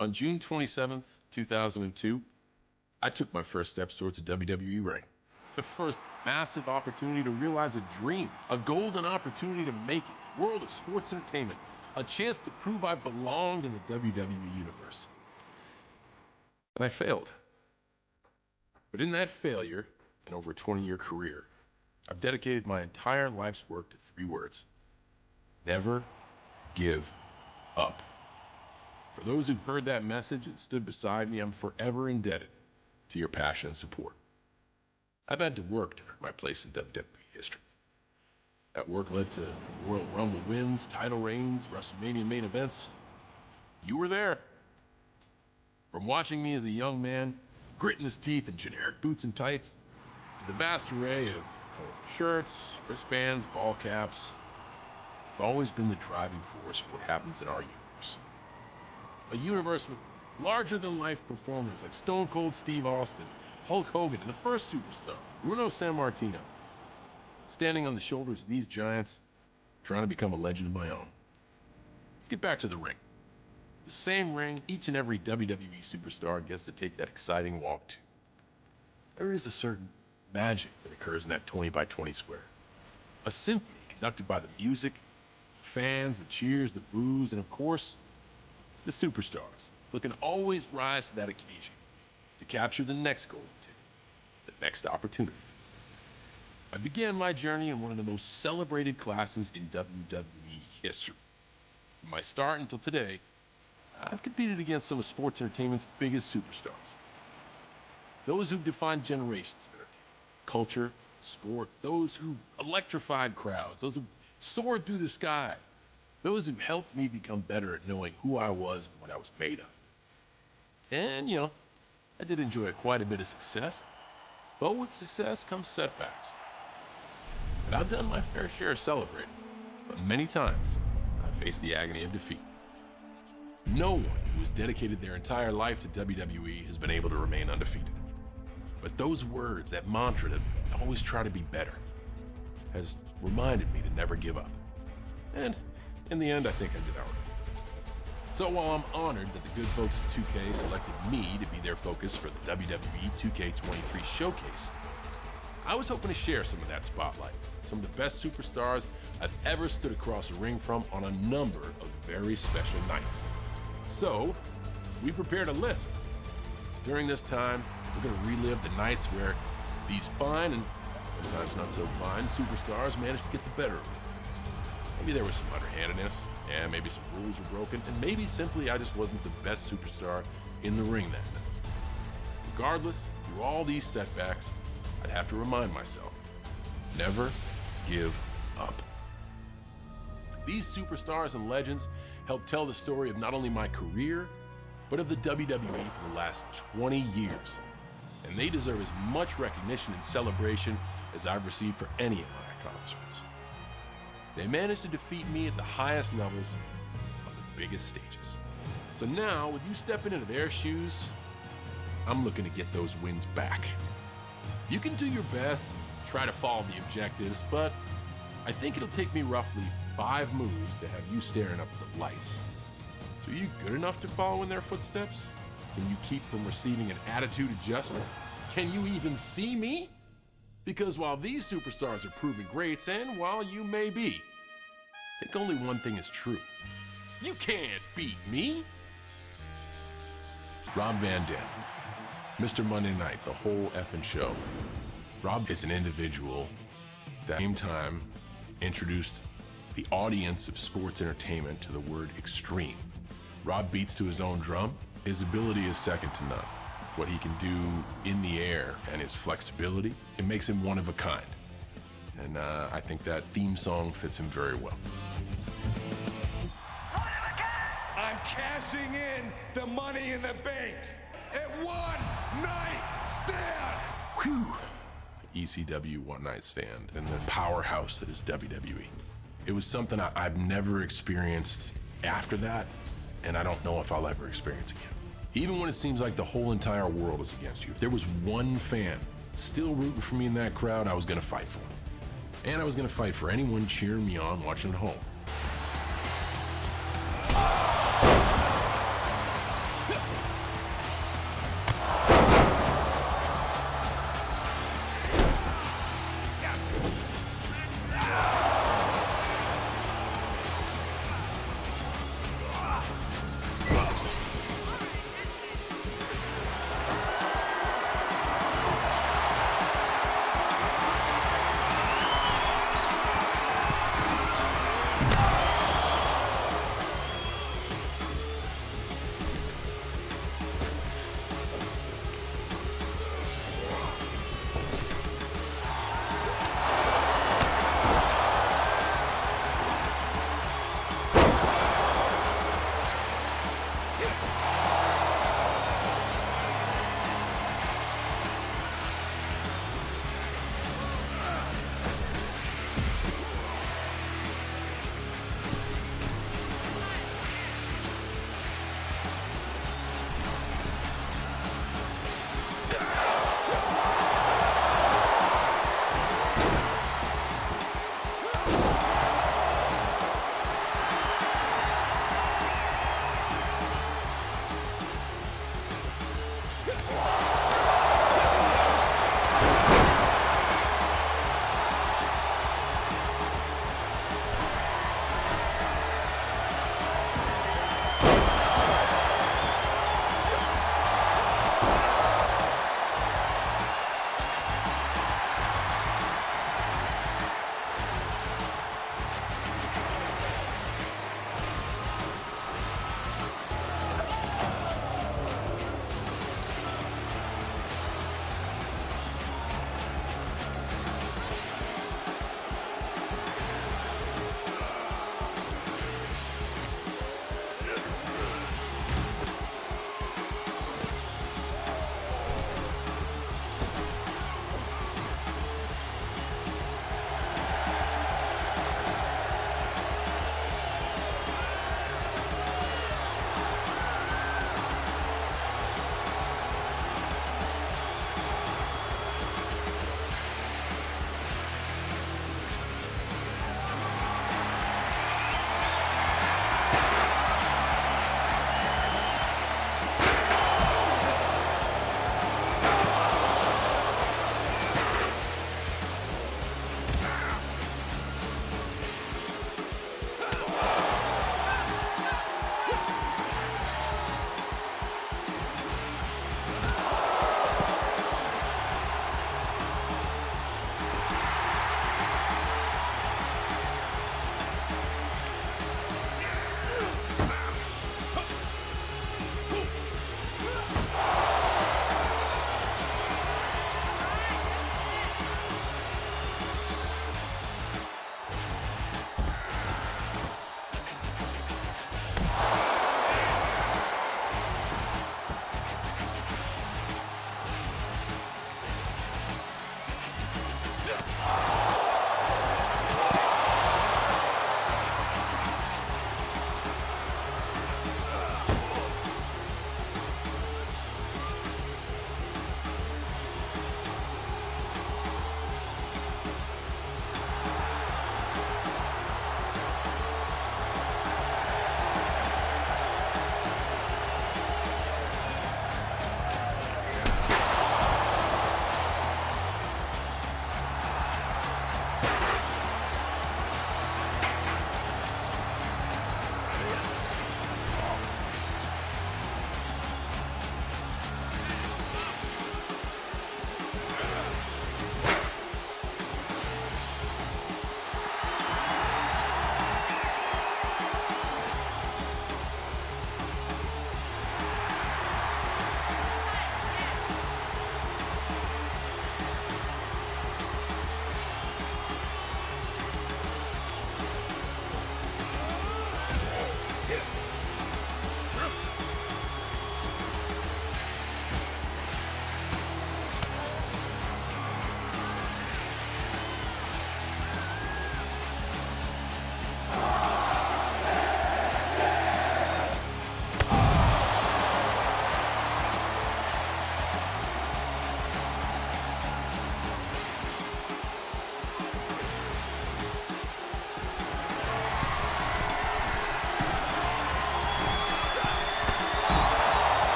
On June 27th, 2002, I took my first steps towards a WWE ring. The first massive opportunity to realize a dream, a golden opportunity to make it, world of sports entertainment, a chance to prove I belonged in the WWE universe. And I failed. But in that failure, and over a 20-year career, I've dedicated my entire life's work to 3 words: never give up. For those who've heard that message and stood beside me, I'm forever indebted to your passion and support. I've had to work to earn my place in WWE history. That work led to Royal Rumble wins, title reigns, WrestleMania main events. You were there. From watching me as a young man, gritting his teeth in generic boots and tights, to the vast array of shirts, wristbands, ball caps, I've always been the driving force for what happens in our universe. A universe with larger-than-life performers like Stone Cold Steve Austin, Hulk Hogan, and the first superstar, Bruno Sammartino. Standing on the shoulders of these giants, trying to become a legend of my own. Let's get back to the ring. The same ring each and every WWE superstar gets to take that exciting walk to. There is a certain magic that occurs in that 20-by-20 square. A symphony conducted by the music, fans, the cheers, the boos, and of course, the superstars who can always rise to that occasion to capture the next golden ticket, the next opportunity. I began my journey in one of the most celebrated classes in WWE history. From my start until today, I've competed against some of sports entertainment's biggest superstars. Those who've defined generations of entertainment, culture, sport, those who electrified crowds, those who soared through the sky, those who helped me become better at knowing who I was and what I was made of. And, I did enjoy quite a bit of success, but with success comes setbacks. And I've done my fair share of celebrating, but many times I've faced the agony of defeat. No one who has dedicated their entire life to WWE has been able to remain undefeated. But those words, that mantra to always try to be better, has reminded me to never give up. And in the end, I think I did all right. So while I'm honored that the good folks at 2K selected me to be their focus for the WWE 2K23 showcase, I was hoping to share some of that spotlight, some of the best superstars I've ever stood across a ring from on a number of very special nights. So, we prepared a list. During this time, we're going to relive the nights where these fine and sometimes not so fine superstars managed to get the better of me. Maybe there was some underhandedness, and maybe some rules were broken, and maybe simply I just wasn't the best superstar in the ring that night. Regardless, through all these setbacks, I'd have to remind myself, never give up. These superstars and legends help tell the story of not only my career, but of the WWE for the last 20 years. And they deserve as much recognition and celebration as I've received for any of my accomplishments. They managed to defeat me at the highest levels on the biggest stages. So now, with you stepping into their shoes, I'm looking to get those wins back. You can do your best and try to follow the objectives, but I think it'll take me roughly 5 moves to have you staring up at the lights. So are you good enough to follow in their footsteps? Can you keep from receiving an attitude adjustment? Can you even see me? Because while these superstars are proven greats, and while you may be, I think only one thing is true. You can't beat me. Rob Van Dam, Mr. Monday Night, the whole effing show. Rob is an individual that at the same time introduced the audience of sports entertainment to the word extreme. Rob beats to his own drum. His ability is second to none. What he can do in the air and his flexibility, it makes him one of a kind. And I think that theme song fits him very well. I'm cashing in the Money in the Bank at one night stand. Whew. ECW one night stand and the powerhouse that is WWE. It was something I've never experienced after that, and I don't know if I'll ever experience again. Even when it seems like the whole entire world is against you, if there was one fan still rooting for me in that crowd, I was gonna fight for him. And I was gonna fight for anyone cheering me on watching at home.